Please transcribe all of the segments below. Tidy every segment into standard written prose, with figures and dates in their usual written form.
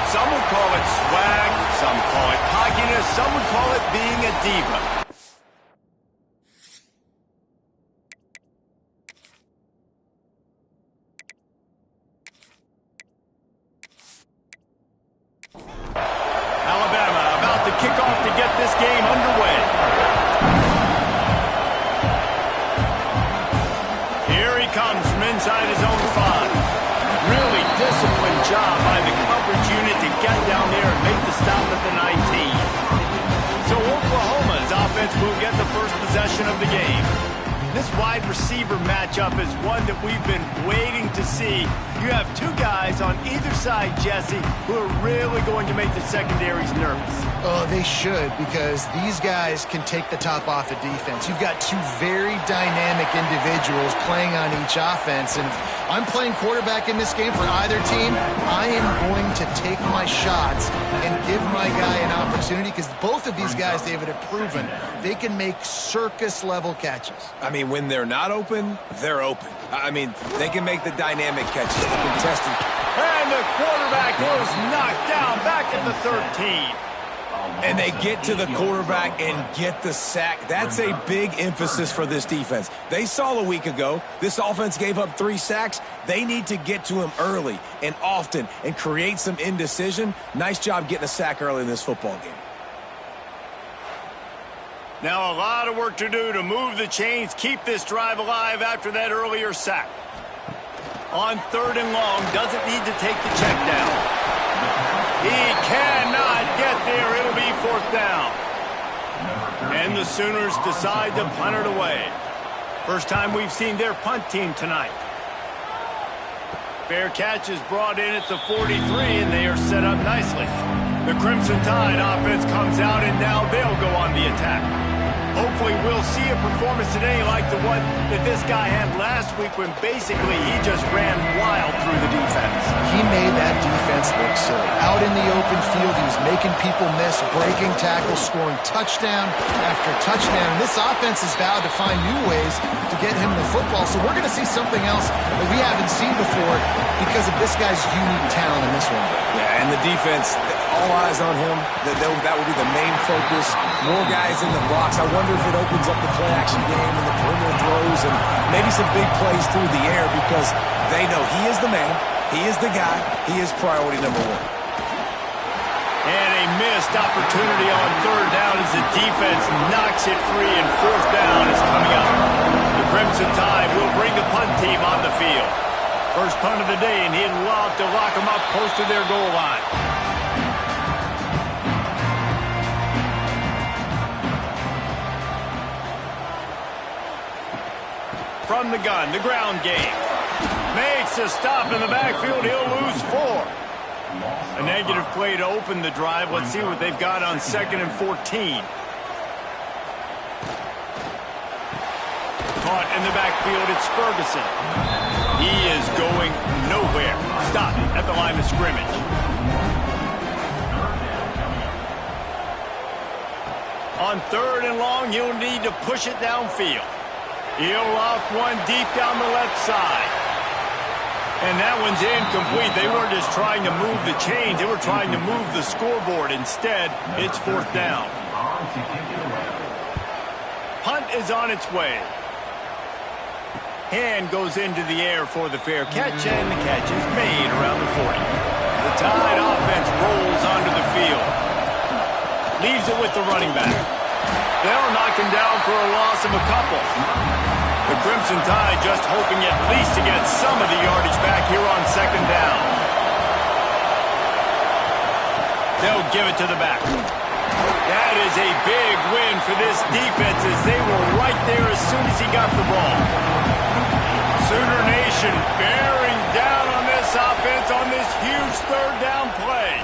Some would call it swag, some call it cockiness, some would call it being a diva. Alabama about to kick off to get this game underway. Here he comes from inside his own 5. Really disciplined job by the coverage unit to get down there and make the stop at the 19. So Oklahoma's offense will get the first possession of the game. This wide receiver matchup is one that we've been waiting to see. You have two guys on either side, Jesse, who are really going to make the secondaries nervous. Oh, they should, because these guys can take the top off the defense. You've got two very dynamic individuals playing on each offense, and if I'm playing quarterback in this game for either team, I am going to take my shots and give my guy an opportunity, because both of these guys, David, have proven they can make circus-level catches. I mean, when they're not open, they're open. I mean, they can make the dynamic catches, the contested. And the quarterback was knocked down back at the 13. And they get to the quarterback and get the sack. That's a big emphasis for this defense. They saw a week ago, this offense gave up 3 sacks. They need to get to him early and often and create some indecision. Nice job getting a sack early in this football game. Now a lot of work to do to move the chains, keep this drive alive after that earlier sack. On 3rd and long, doesn't need to take the check down. He cannot get there. It'll be 4th down. And the Sooners decide to punt it away. First time we've seen their punt team tonight. Fair catch is brought in at the 43, and they are set up nicely. The Crimson Tide offense comes out, and now they'll go on the attack. Hopefully we'll see a performance today like the one that this guy had last week when basically he just ran wild through the defense. He made that defense look silly. Out in the open field, he was making people miss, breaking tackles, scoring touchdown after touchdown. And this offense has vowed to find new ways to get him the football. So we're going to see something else that we haven't seen before because of this guy's unique talent in this one. Yeah, and the defense, all eyes on him. That will be the main focus. More guys in the box. I wonder if it opens up the play-action game and the perimeter throws and maybe some big plays through the air because they know he is the man, he is the guy, he is priority number 1. And a missed opportunity on 3rd down as the defense knocks it free, and 4th down is coming up. The Crimson Tide will bring the punt team on the field. First punt of the day, and he'd love to lock them up close to their goal line. From the gun, the ground game. Makes a stop in the backfield. He'll lose 4. A negative play to open the drive. Let's see what they've got on 2nd and 14. Caught in the backfield, it's Ferguson. He is going nowhere. Stop at the line of scrimmage. On 3rd and long, he'll need to push it downfield. He'll loft one deep down the left side. And that one's incomplete. They weren't just trying to move the chains. They were trying to move the scoreboard. Instead, it's 4th down. Punt is on its way. Hand goes into the air for the fair catch, and the catch is made around the 40. The Tide offense rolls onto the field. Leaves it with the running back. They'll knock him down for a loss of a couple. The Crimson Tide just hoping at least to get some of the yardage back here on 2nd down. They'll give it to the back. That is a big win for this defense as they were right there as soon as he got the ball. Sooner Nation bearing down on this offense on this huge 3rd down play.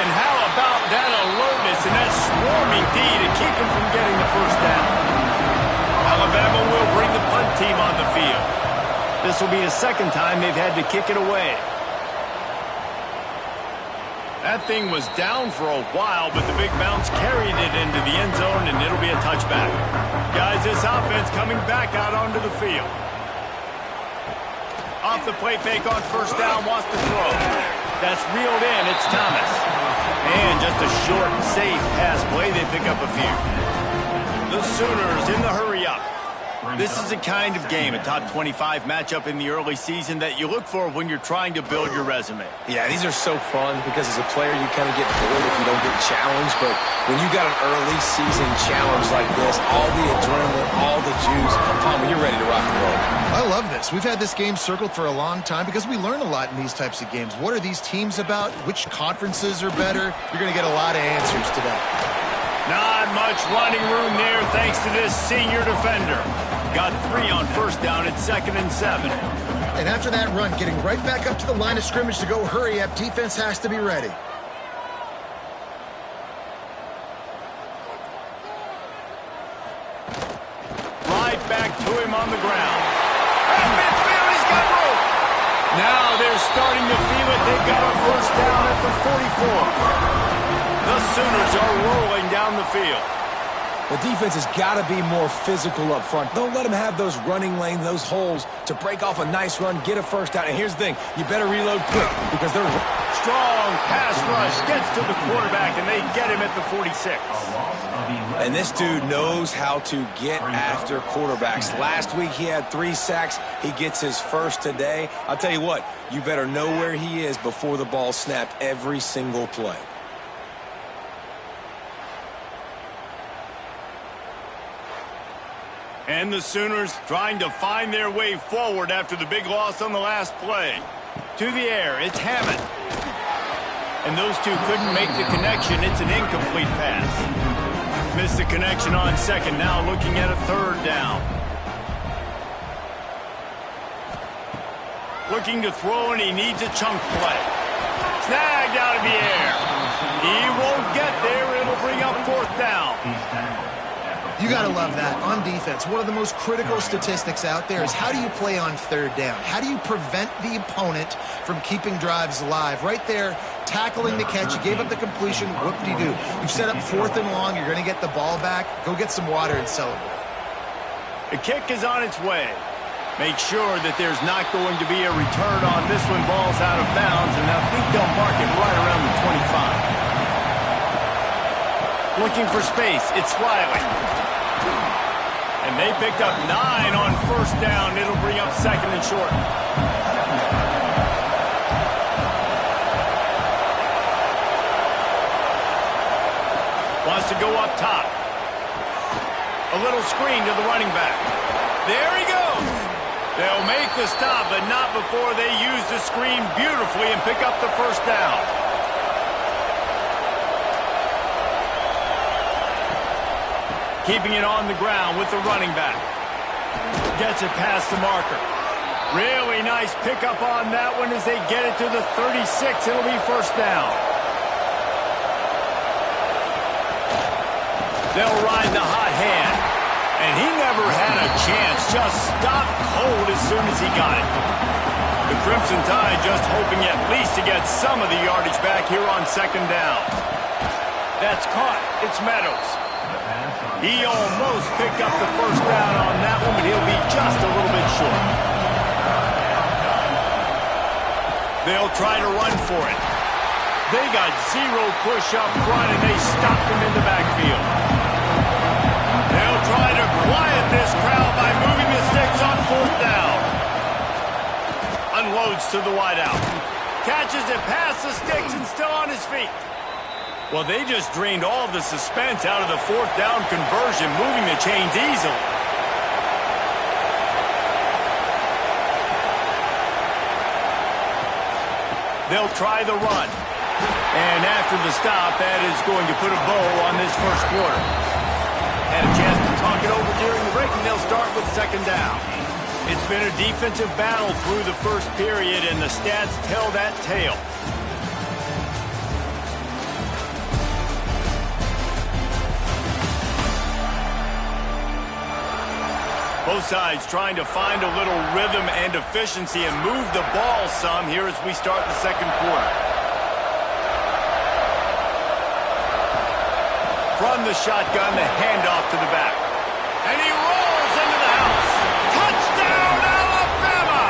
And how about that alertness and that swarming D to keep him from getting the 1st down? Alabama will bring the punt team on the field. This will be the 2nd time they've had to kick it away. That thing was down for a while, but the big bounce carried it into the end zone, and it'll be a touchback. Guys, this offense coming back out onto the field. A off the play fake on first down, wants to throw. That's reeled in. It's Thomas. And just a short, safe pass play. They pick up a few. The Sooners in the hurry-up. This is a kind of game, a top 25 matchup in the early season that you look for when you're trying to build your resume. Yeah, these are so fun because as a player, you kind of get bored if you don't get challenged. But when you got an early season challenge like this, all the adrenaline, all the juice, Tom, you're ready to rock and roll. I love this. We've had this game circled for a long time because we learn a lot in these types of games. What are these teams about? Which conferences are better? You're going to get a lot of answers today. Not much running room there thanks to this senior defender. Got 3 on first down at 2nd and 7. And after that run, getting right back up to the line of scrimmage to go hurry up, defense has to be ready. Right back to him on the ground. At midfield, he's got room. Now they're starting to feel it. They've got a first down at the 44. The Sooners are rolling down the field. The defense has got to be more physical up front. Don't let them have those running lanes, those holes to break off a nice run, get a first down. And here's the thing, you better reload quick because they're... Strong pass rush gets to the quarterback, and they get him at the 46. And this dude knows how to get after quarterbacks. Last week he had 3 sacks. He gets his first today. I'll tell you what, you better know where he is before the ball snapped every single play. And the Sooners trying to find their way forward after the big loss on the last play. To the air, it's Hammond. And those two couldn't make the connection. It's an incomplete pass. Missed the connection on second, now looking at a 3rd down. Looking to throw, and he needs a chunk play. Snagged out of the air. He won't get there. It'll bring up 4th down. You got to love that. On defense, one of the most critical statistics out there is how do you play on 3rd down? How do you prevent the opponent from keeping drives alive? Right there, tackling the catch. You gave up the completion. Whoop-de-doo. You've set up 4th and long. You're going to get the ball back. Go get some water and celebrate. The kick is on its way. Make sure that there's not going to be a return on this one. Ball's out of bounds, and I think they'll mark it right around the 25. Looking for space. It's Riley. And they picked up 9 on first down. It'll bring up 2nd and short. Wants to go up top. A little screen to the running back. There he goes. They'll make the stop, but not before they use the screen beautifully and pick up the first down. Keeping it on the ground with the running back. Gets it past the marker. Really nice pickup on that one as they get it to the 36. It'll be first down. They'll ride the hot hand. And he never had a chance. Just stopped cold as soon as he got it. The Crimson Tide just hoping at least to get some of the yardage back here on 2nd down. That's caught. It's Meadows. He almost picked up the first down on that one, but he'll be just a little bit short. They'll try to run for it. They got 0 push up front, and they stopped him in the backfield. They'll try to quiet this crowd by moving the sticks on 4th down. Unloads to the wideout. Catches it past the sticks and still on his feet. Well, they just drained all the suspense out of the 4th down conversion, moving the chains easily. They'll try the run. And after the stop, that is going to put a bow on this first quarter. Had a chance to talk it over during the break, and they'll start with 2nd down. It's been a defensive battle through the first period, and the stats tell that tale. Both sides trying to find a little rhythm and efficiency and move the ball some here as we start the 2nd quarter. From the shotgun, the handoff to the back. And he rolls into the house. Touchdown, Alabama!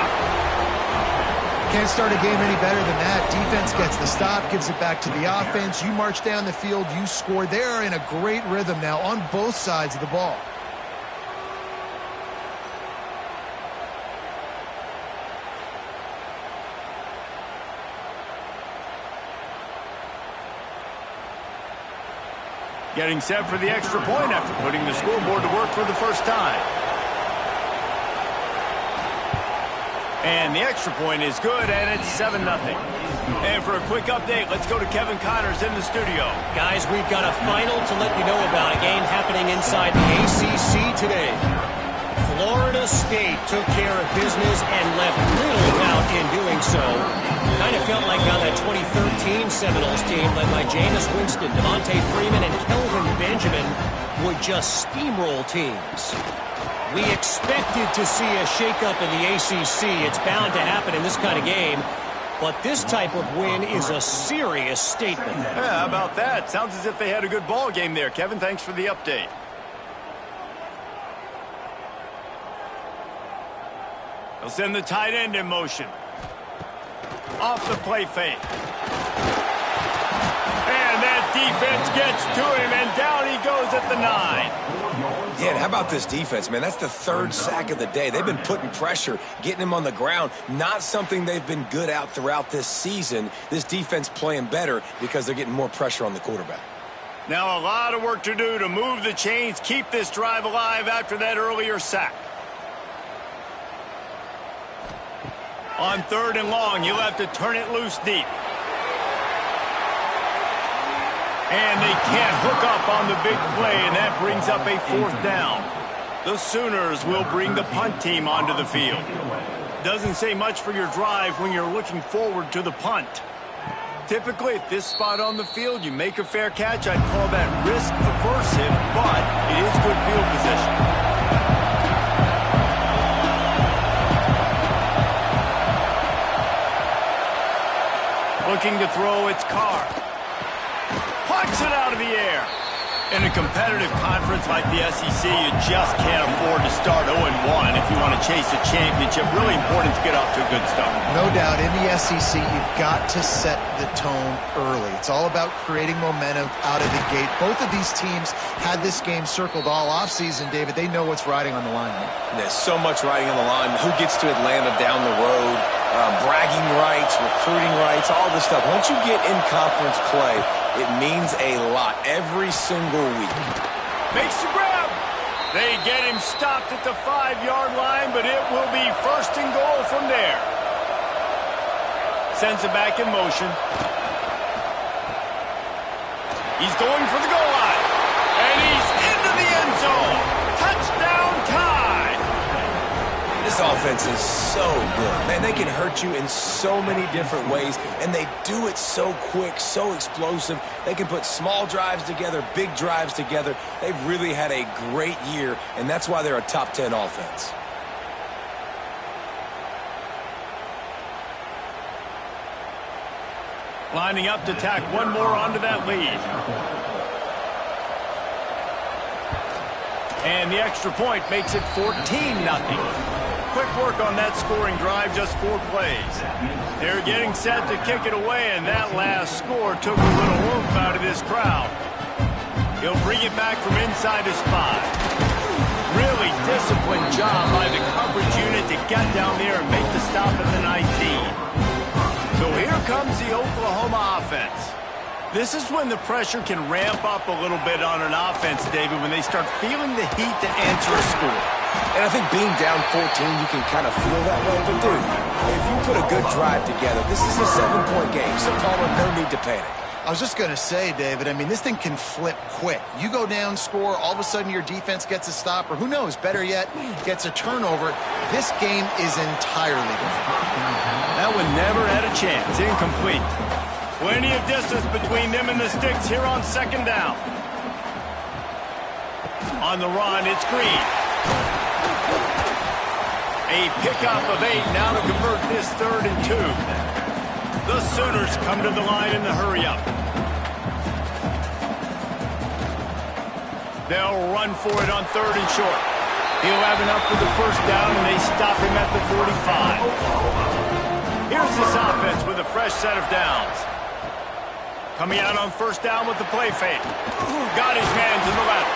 Can't start a game any better than that. Defense gets the stop, gives it back to the offense. You march down the field, you score. They are in a great rhythm now on both sides of the ball. Getting set for the extra point after putting the scoreboard to work for the first time. And the extra point is good, and it's 7-0. And for a quick update, let's go to Kevin Connors in the studio. Guys, we've got a final to let you know about, a game happening inside the ACC today. Florida State took care of business and left little doubt in doing so. Kind of felt like on that 2013 Seminoles team led by Jameis Winston, Devontae Freeman, and Kelvin Benjamin would just steamroll teams. We expected to see a shakeup in the ACC. It's bound to happen in this kind of game. But this type of win is a serious statement. Yeah, how about that? Sounds as if they had a good ball game there. Kevin, thanks for the update. They'll send the tight end in motion. Off the play fake. And that defense gets to him, and down he goes at the 9. Yeah, and how about this defense, man? That's the 3rd sack of the day. They've been putting pressure, getting him on the ground. Not something they've been good at throughout this season. This defense playing better because they're getting more pressure on the quarterback. Now a lot of work to do to move the chains, keep this drive alive after that earlier sack. On 3rd and long, you'll have to turn it loose deep. And they can't hook up on the big play, and that brings up a 4th down. The Sooners will bring the punt team onto the field. Doesn't say much for your drive when you're looking forward to the punt. Typically, at this spot on the field, you make a fair catch. I'd call that risk aversive, but it is good field position. Looking to throw, it's Carr. Punts it out of the air. In a competitive conference like the SEC, you just can't afford to start 0-1 if you want to chase a championship. Really important to get off to a good start. No doubt, in the SEC, you've got to set the tone early. It's all about creating momentum out of the gate. Both of these teams had this game circled all offseason, David. They know what's riding on the line. There's so much riding on the line. Who gets to Atlanta down the road? Bragging rights, recruiting rights, all this stuff. Once you get in conference play, it means a lot every single week. Makes the grab. They get him stopped at the 5-yard line, but it will be 1st and goal from there. Sends it back in motion. He's going for the goal line. And he's into the end zone. Touchdown tie. This offense is so good. Man, they can hurt you in so many different ways, and they do it so quick, so explosive. They can put small drives together, big drives together. They've really had a great year, and that's why they're a top 10 offense. Lining up to tack one more onto that lead. And the extra point makes it 14-0. Quick work on that scoring drive, just 4 plays. They're getting set to kick it away, and that last score took a little oomph out of this crowd. He'll bring it back from inside his 5. Really disciplined job by the coverage unit to get down there and make the stop at the 19. So here comes the Oklahoma offense. This is when the pressure can ramp up a little bit on an offense, David, when they start feeling the heat to answer a score. And I think being down 14, you can kind of feel that way. But, dude, if you put a good drive together, this is a 7-point game. So, Palmer, no need to panic. I was just going to say, David, I mean, this thing can flip quick. You go down, score, all of a sudden your defense gets a stop, or who knows, better yet, gets a turnover. This game is entirely different. That one never had a chance. Incomplete. Plenty of distance between them and the sticks here on 2nd down. On the run, it's Green. A pickup of 8 now to convert this 3rd and 2. The Sooners come to the line in the hurry-up. They'll run for it on 3rd and short. He'll have enough for the 1st down, and they stop him at the 45. Here's this offense with a fresh set of downs. Coming out on first down with the play fake. Got his man to the left.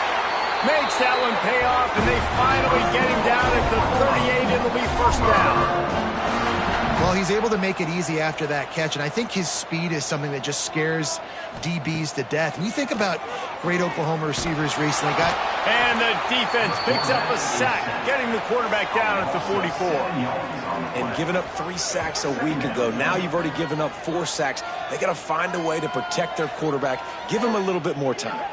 Makes that one pay off, and they finally get him down at the 38. It'll be first down. Well, he's able to make it easy after that catch, and I think his speed is something that just scares DBs to death. When you think about great Oklahoma receivers recently, and the defense picks up a sack, getting the quarterback down at the 44. And giving up 3 sacks a week ago. Now you've already given up 4 sacks. They got to find a way to protect their quarterback. Give him a little bit more time.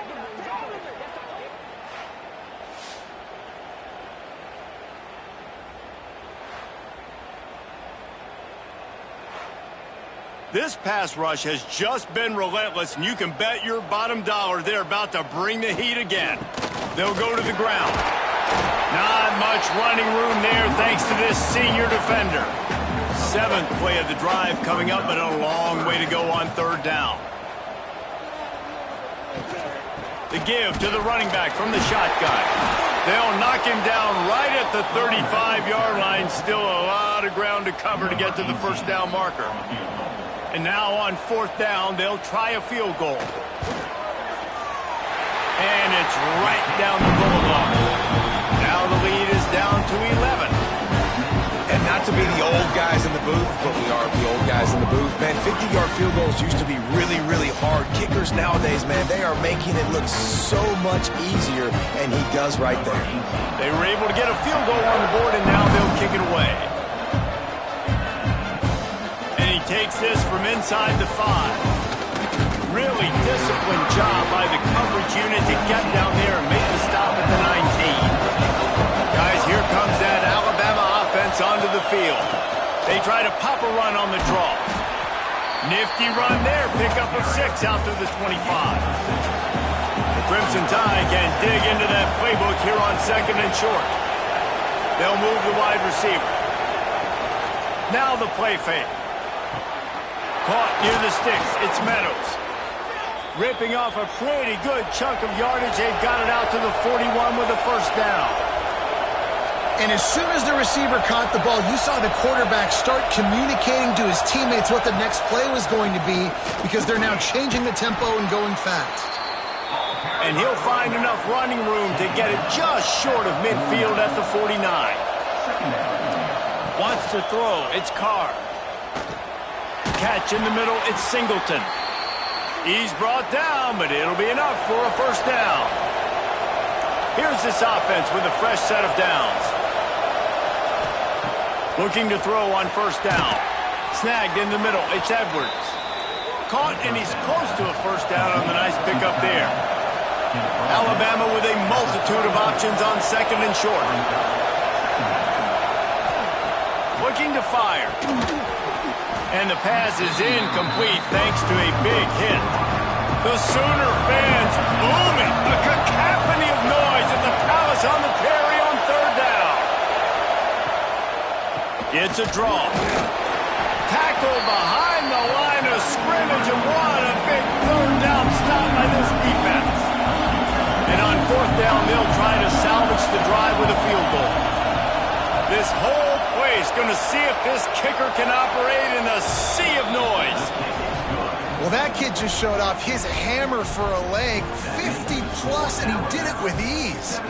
This pass rush has just been relentless, and you can bet your bottom dollar they're about to bring the heat again. They'll go to the ground. Not much running room there thanks to this senior defender. 7th play of the drive coming up, but a long way to go on third down. The give to the running back from the shotgun. They'll knock him down right at the 35-yard line. Still a lot of ground to cover to get to the first down marker. And now on 4th down, they'll try a field goal. And it's right down the boulevard. Now the lead is down to 11. And not to be the old guys in the booth, but we are the old guys in the booth. Man, 50-yard field goals used to be really, really hard. Kickers nowadays, man, they are making it look so much easier, and he does right there. They were able to get a field goal on the board, and now they'll kick it away. Takes this from inside the 5. Really disciplined job by the coverage unit to get down there and make the stop at the 19. Guys, here comes that Alabama offense onto the field. They try to pop a run on the draw. Nifty run there, pick up of 6 out to the 25. The Crimson Tide can dig into that playbook here on 2nd and short. They'll move the wide receiver. Now the play fake. Caught near the sticks. It's Meadows. Ripping off a pretty good chunk of yardage. They've got it out to the 41 with a first down. And as soon as the receiver caught the ball, you saw the quarterback start communicating to his teammates what the next play was going to be because they're now changing the tempo and going fast. And he'll find enough running room to get it just short of midfield at the 49. Wants to throw. It's Carr. Catch in the middle, it's Singleton. He's brought down, but it'll be enough for a first down. Here's this offense with a fresh set of downs. Looking to throw on first down. Snagged in the middle, it's Edwards. Caught, and he's close to a first down on the nice pickup there. Alabama with a multitude of options on 2nd and short. Looking to fire. And the pass is incomplete thanks to a big hit. The Sooner fans booming. A cacophony of noise at the Palace on the Prairie on third down. It's a draw. Tackle behind the line of scrimmage, and what a big third down stop by this defense. And on 4th down, they'll try to salvage the drive with a field goal. This whole place going to see if this kicker can operate in the sea of noise. Well, that kid just showed off his hammer for a leg, 50-plus, and he did it with ease.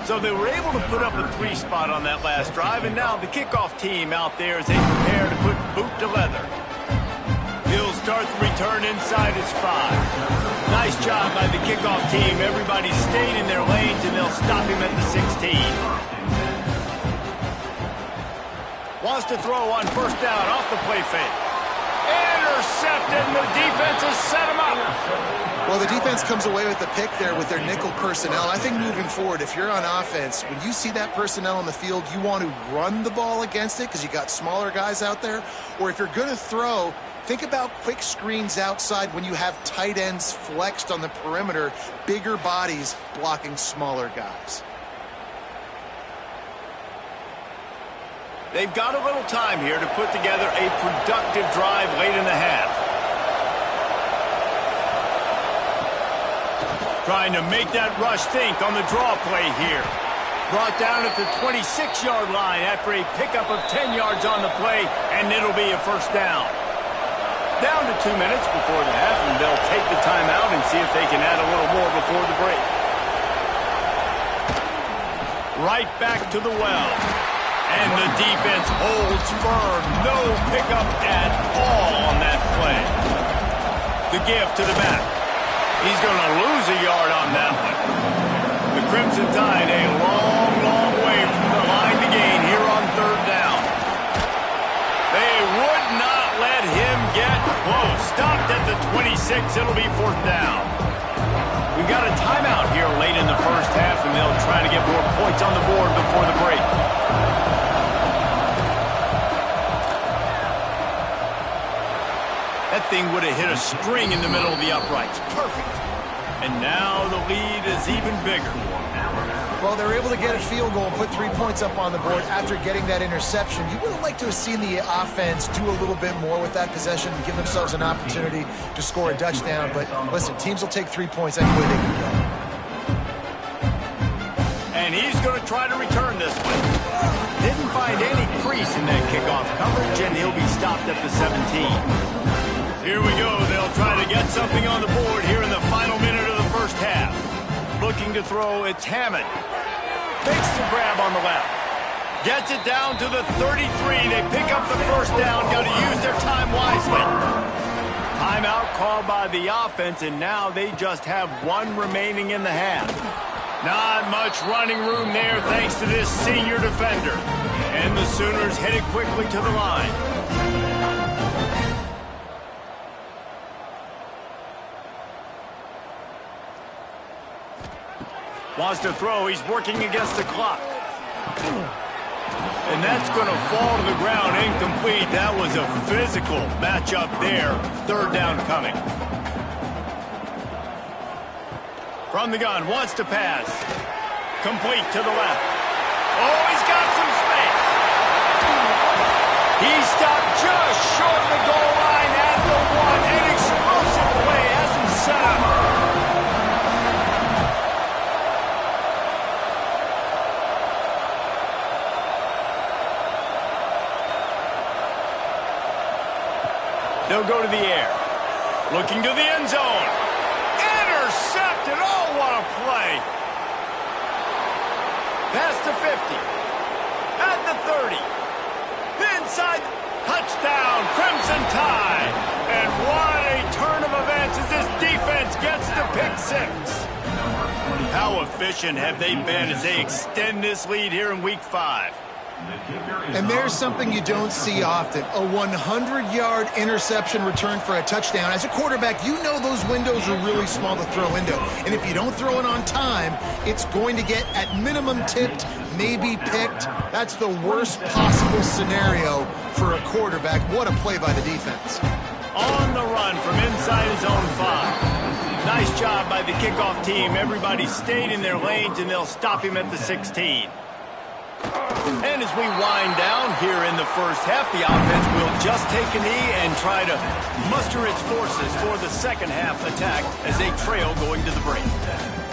So they were able to put up a 3 spot on that last drive, and now the kickoff team out there as they prepare to put boot to leather. He'll start the return inside his 5. Nice job by the kickoff team. Everybody stayed in their lanes, and they'll stop him at the 16. Wants to throw on first down off the play fake. Intercepted, and the defense has set him up. Well, the defense comes away with the pick there with their nickel personnel. I think moving forward, if you're on offense, when you see that personnel on the field, you want to run the ball against it because you got smaller guys out there. Or if you're going to throw, think about quick screens outside when you have tight ends flexed on the perimeter, bigger bodies blocking smaller guys. They've got a little time here to put together a productive drive late in the half. Trying to make that rush think on the draw play here. Brought down at the 26-yard line after a pickup of 10 yards on the play, and it'll be a first down. Down to 2 minutes before the half, and they'll take the timeout and see if they can add a little more before the break. Right back to the well. And the defense holds firm. No pickup at all on that play. The give to the back. He's going to lose a yard on that one. The Crimson Tide a long, long way from the line to gain here on third down. They would not let him get close. Stopped at the 26. It'll be fourth down. We've got a timeout here late in the first half, and they'll try to get more points on the board before the break. That thing would have hit a string in the middle of the uprights. Perfect. And now the lead is even bigger. Well, they were able to get a field goal and put 3 points up on the board after getting that interception. You would have liked to have seen the offense do a little bit more with that possession and give themselves an opportunity to score a touchdown. But listen, teams will take 3 points any way they can go. And he's going to try to return this one. Didn't find any crease in that kickoff coverage, and he'll be stopped at the 17. Here we go. They'll try to get something on the board here in the final minute of the first half. Looking to throw, it's Hammond. Makes the grab on the left. Gets it down to the 33. They pick up the first down. Got to use their time wisely. Timeout called by the offense, and now they just have one remaining in the half. Not much running room there thanks to this senior defender. And the Sooners headed quickly to the line. Wants to throw. He's working against the clock. And that's going to fall to the ground incomplete. That was a physical matchup there. Third down coming. From the gun, wants to pass. Complete to the left. Oh, he's got some space. He stopped just short of the goal line at the one. An explosive play has him set up. They'll go to the air. Looking to the end zone. Intercepted. Oh, what a play. Past the 50. At the 30. Inside. Touchdown. Crimson Tide. And what a turn of events as this defense gets the pick six. How efficient have they been as they extend this lead here in Week 5? And there's something you don't see often, a 100-yard interception return for a touchdown. As a quarterback, you know those windows are really small to throw into. And if you don't throw it on time, it's going to get, at minimum, tipped, maybe picked. That's the worst possible scenario for a quarterback. What a play by the defense. On the run from inside his own 5. Nice job by the kickoff team. Everybody stayed in their lanes, and they'll stop him at the 16. And as we wind down here in the first half, the offense will just take a knee and try to muster its forces for the second half attack as they trail going to the break.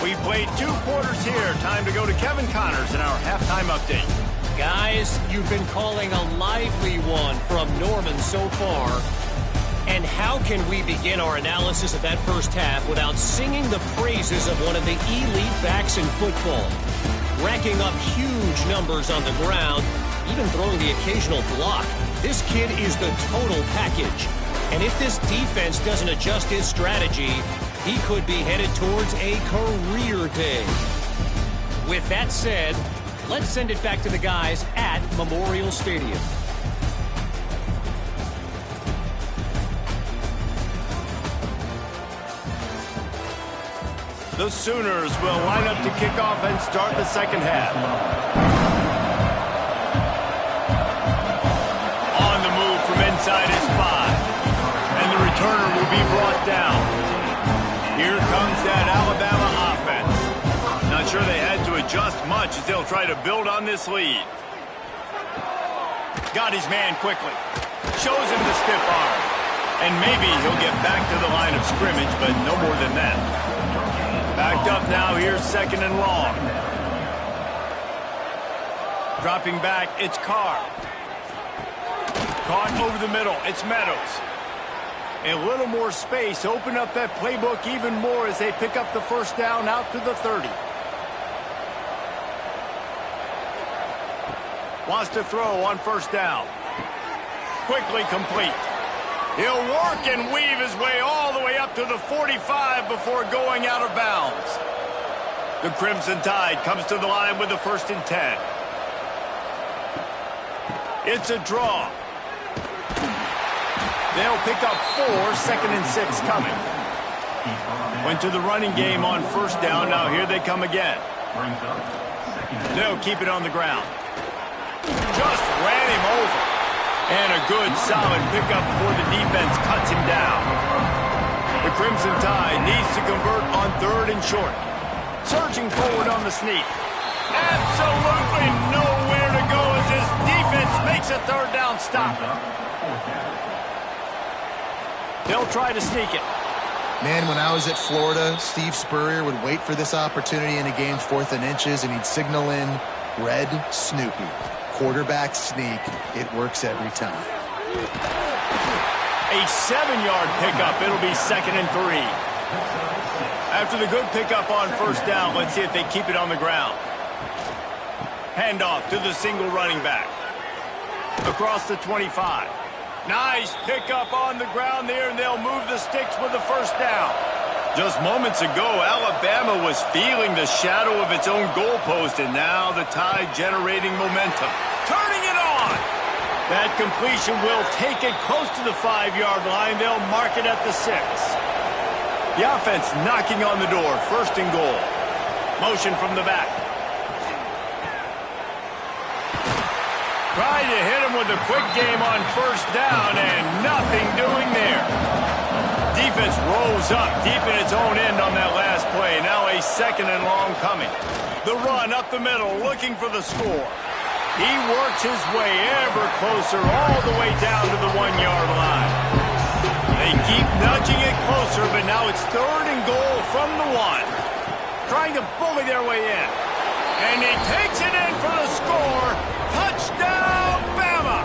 We played 2 quarters here. Time to go to Kevin Connors in our halftime update. Guys, you've been calling a lively one from Norman so far. And how can we begin our analysis of that first half without singing the praises of one of the elite backs in football? Racking up huge numbers on the ground, even throwing the occasional block. This kid is the total package. And if this defense doesn't adjust his strategy, he could be headed towards a career day. With that said, let's send it back to the guys at Memorial Stadium. The Sooners will line up to kick off and start the second half. On the move from inside his 5. And the returner will be brought down. Here comes that Alabama offense. Not sure they had to adjust much as they'll try to build on this lead. Got his man quickly. Shows him the stiff arm. And maybe he'll get back to the line of scrimmage, but no more than that. Backed up now, here's second and long. Dropping back, it's Carr. Caught over the middle, it's Meadows. A little more space, open up that playbook even more as they pick up the first down out to the 30. Wants to throw on first down. Quickly complete. He'll work and weave his way all the way up to the 45 before going out of bounds. The Crimson Tide comes to the line with the 1st and 10. It's a draw. They'll pick up 4, 2nd and 6 coming. Went to the running game on first down. Now here they come again. They'll keep it on the ground. Just ran him over. And a good, solid pickup before the defense cuts him down. The Crimson Tide needs to convert on 3rd and short. Surging forward on the sneak. Absolutely nowhere to go as his defense makes a 3rd down stop. They'll try to sneak it. Man, when I was at Florida, Steve Spurrier would wait for this opportunity in a game's 4th and inches, and he'd signal in Red Snoopy. Quarterback sneak. It works every time. A 7-yard pickup. It'll be 2nd and 3. After the good pickup on first down, let's see if they keep it on the ground. Handoff to the single running back. Across the 25. Nice pickup on the ground there, and they'll move the sticks with the first down. Just moments ago, Alabama was feeling the shadow of its own goalpost, and now the Tide generating momentum. Turning it on! That completion will take it close to the 5-yard line. They'll mark it at the 6. The offense knocking on the door. 1st and goal. Motion from the back. Tried to hit him with a quick game on first down, and nothing doing there. Defense rose up deep in its own end on that last play. Now a 2nd and long coming. The run up the middle, looking for the score. He works his way ever closer all the way down to the 1-yard line. They keep nudging it closer, but now it's 3rd and goal from the 1. Trying to bully their way in. And he takes it in for the score. Touchdown, Bama!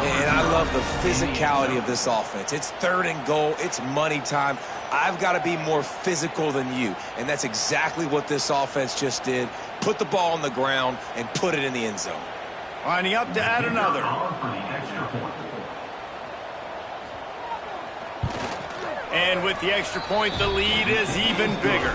And I love the physicality of this offense. It's 3rd and goal. It's money time. I've got to be more physical than you. And that's exactly what this offense just did. Put the ball on the ground and put it in the end zone. Lining up to add another. And with the extra point, the lead is even bigger.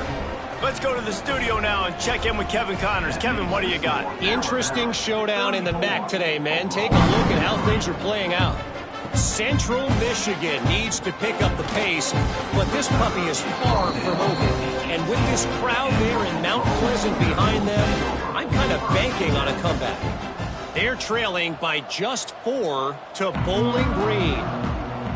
Let's go to the studio now and check in with Kevin Connors. Kevin, what do you got? Interesting showdown in the MAC today, man. Take a look at how things are playing out. Central Michigan needs to pick up the pace, but this puppy is far from over. And with this crowd there in Mount Pleasant behind them, I'm kind of banking on a comeback. They're trailing by just 4 to Bowling Green.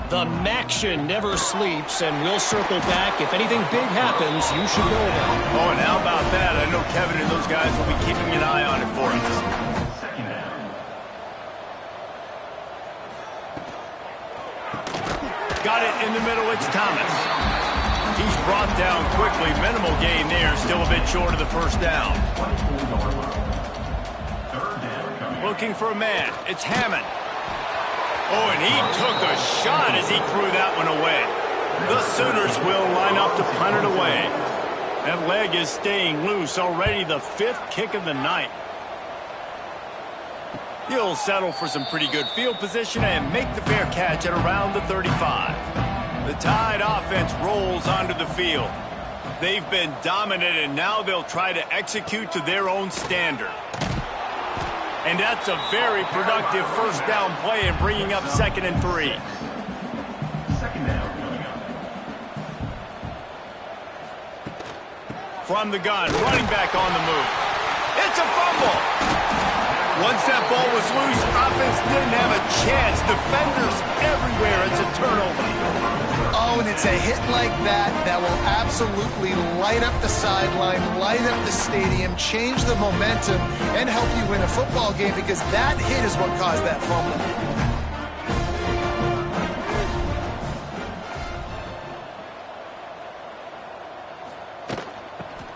The Maction never sleeps, and we'll circle back. If anything big happens, you should know about it. Oh, and how about that? I know Kevin and those guys will be keeping an eye on it for us. Got it in the middle, it's Thomas. He's brought down quickly. Minimal gain there, still a bit short of the first down. Looking for a man, it's Hammond. Oh, and he took a shot as he threw that one away. The Sooners will line up to punt it away. That leg is staying loose. Already the 5th kick of the night. He'll settle for some pretty good field position and make the fair catch at around the 35. The Tide offense rolls onto the field. They've been dominant, and now they'll try to execute to their own standard. And that's a very productive first down play and bringing up 2nd and 3. From the gun, running back on the move. It's a fumble. Once that ball was loose, offense didn't have a chance. Defenders everywhere. It's a turnover. Oh, and it's a hit like that that will absolutely light up the sideline, light up the stadium, change the momentum, and help you win a football game, because that hit is what caused that fumble.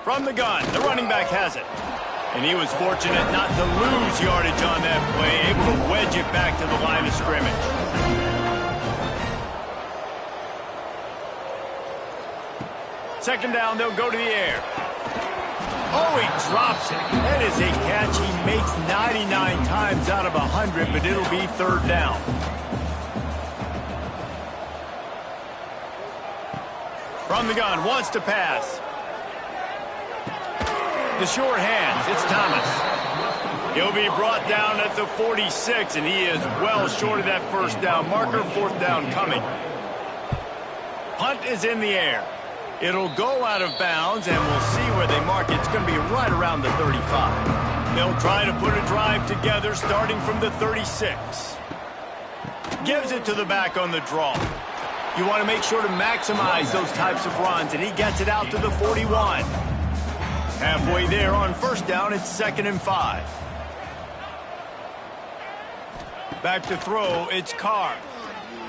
From the gun, the running back has it. And he was fortunate not to lose yardage on that play, able to wedge it back to the line of scrimmage. Second down, they'll go to the air. Oh, he drops it. That is a catch he makes 99 times out of 100, but it'll be third down. From the gun, wants to pass. The short hands, it's Thomas. He'll be brought down at the 46, and he is well short of that first down marker. Fourth down coming. Punt is in the air. It'll go out of bounds, and we'll see where they mark it. It's going to be right around the 35. They'll try to put a drive together starting from the 36. Gives it to the back on the draw. You want to make sure to maximize those types of runs, and he gets it out to the 41. Halfway there on first down, it's 2nd and 5. Back to throw, it's Carr.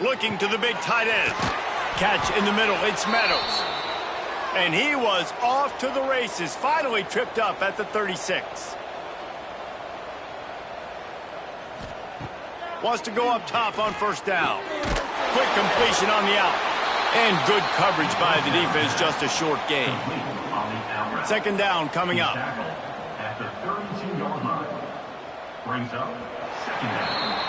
Looking to the big tight end. Catch in the middle, it's Meadows. And he was off to the races, finally tripped up at the 36. Wants to go up top on first down. Quick completion on the out. And good coverage by the defense, just a short gain. Second down coming up. At the 32-yard line. Brings up second down.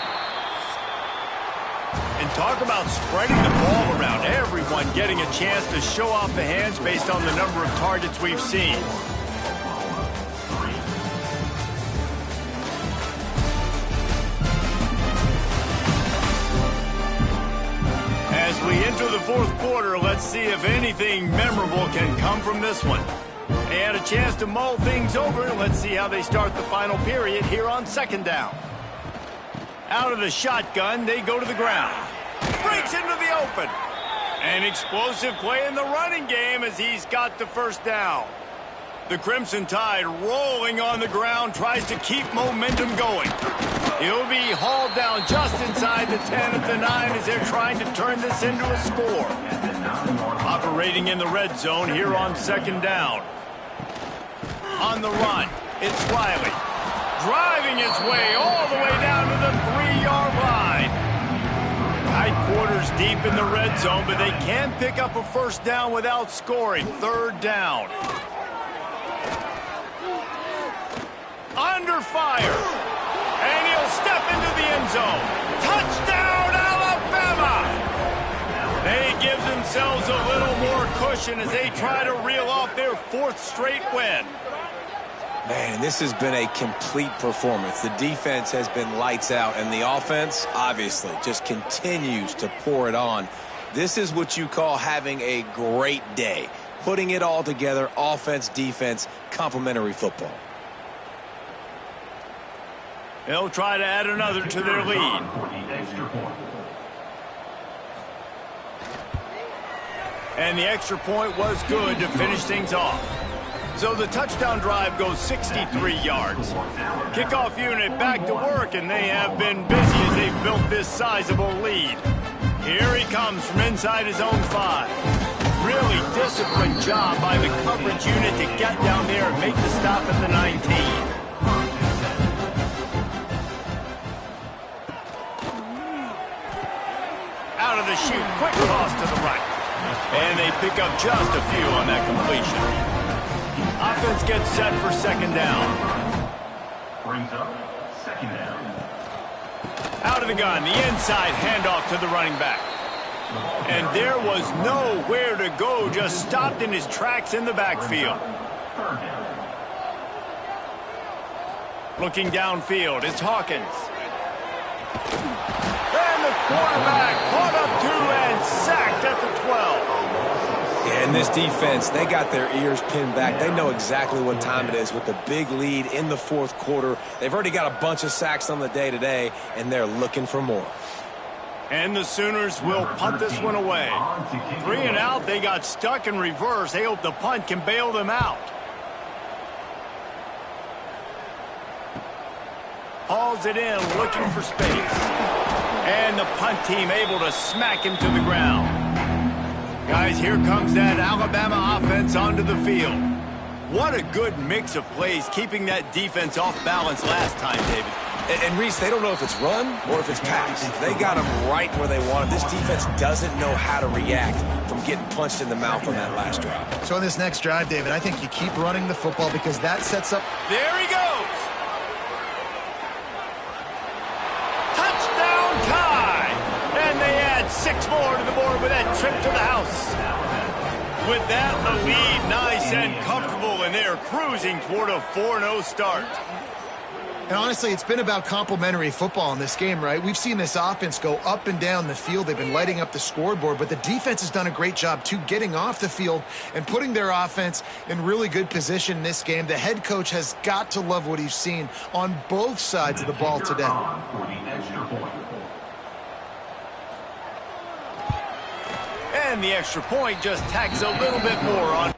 And talk about spreading the ball around. Everyone getting a chance to show off the hands based on the number of targets we've seen. As we enter the fourth quarter, let's see if anything memorable can come from this one. They had a chance to mull things over. Let's see how they start the final period here on second down. Out of the shotgun, they go to the ground. Breaks into the open. An explosive play in the running game as he's got the first down. The Crimson Tide rolling on the ground, tries to keep momentum going. He'll be hauled down just inside the 10 at the 9 as they're trying to turn this into a score. Operating in the red zone here on second down. On the run, it's Riley. Driving his way all the way down to the 3-yard line. Tight quarters deep in the red zone, but they can pick up a first down without scoring. Third down. Under fire. And he'll step into the end zone. Touchdown, Alabama! They give themselves a little more cushion as they try to reel off their 4th straight win. Man, this has been a complete performance. The defense has been lights out, and the offense, obviously, just continues to pour it on. This is what you call having a great day. Putting it all together, offense, defense, complementary football. They'll try to add another to their lead. And the extra point was good to finish things off. So the touchdown drive goes 63 yards. Kickoff unit back to work, and they have been busy as they've built this sizable lead. Here he comes from inside his own 5. Really disciplined job by the coverage unit to get down there and make the stop at the 19. Out of the chute, quick toss to the right. And they pick up just a few on that completion. Offense gets set for second down. Brings up second down. Out of the gun, the inside handoff to the running back. And there was nowhere to go, just stopped in his tracks in the backfield. Looking downfield, it's Hawkins. And the quarterback caught up to and sacked at the 12. And this defense, they got their ears pinned back. They know exactly what time it is with the big lead in the fourth quarter. They've already got a bunch of sacks on the day today, and they're looking for more. And the Sooners will punt this one away. 3 and out, they got stuck in reverse. They hope the punt can bail them out. Hauls it in, looking for space. And the punt team able to smack him to the ground. Guys, here comes that Alabama offense onto the field. What a good mix of plays, keeping that defense off balance last time, David. And Reese, they don't know if it's run or if it's pass. They got them right where they want them. This defense doesn't know how to react from getting punched in the mouth on that last drive. So in this next drive, David, I think you keep running the football because that sets up... There he goes! Touchdown tie! And they add 6 more to the board with that trip to the house. With that, the lead nice and comfortable, and they're cruising toward a 4-0 start. And honestly, it's been about complementary football in this game, right? We've seen this offense go up and down the field. They've been lighting up the scoreboard, but the defense has done a great job, too, getting off the field and putting their offense in really good position in this game. The head coach has got to love what he's seen on both sides of the ball today. For the extra point. And the extra point just tacks a little bit more on.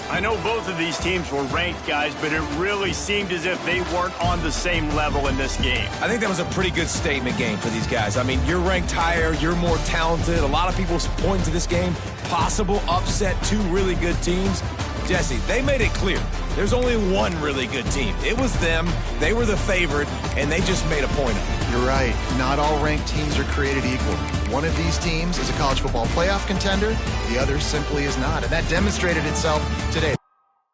I know both of these teams were ranked, guys, but it really seemed as if they weren't on the same level in this game. I think that was a pretty good statement game for these guys. I mean, you're ranked higher, you're more talented. A lot of people point to this game, possible upset, 2 really good teams. Jesse, they made it clear. There's only one really good team. It was them. They were the favorite, and they just made a point of it. You're right. Not all ranked teams are created equal. One of these teams is a college football playoff contender. The other simply is not. And that demonstrated itself today.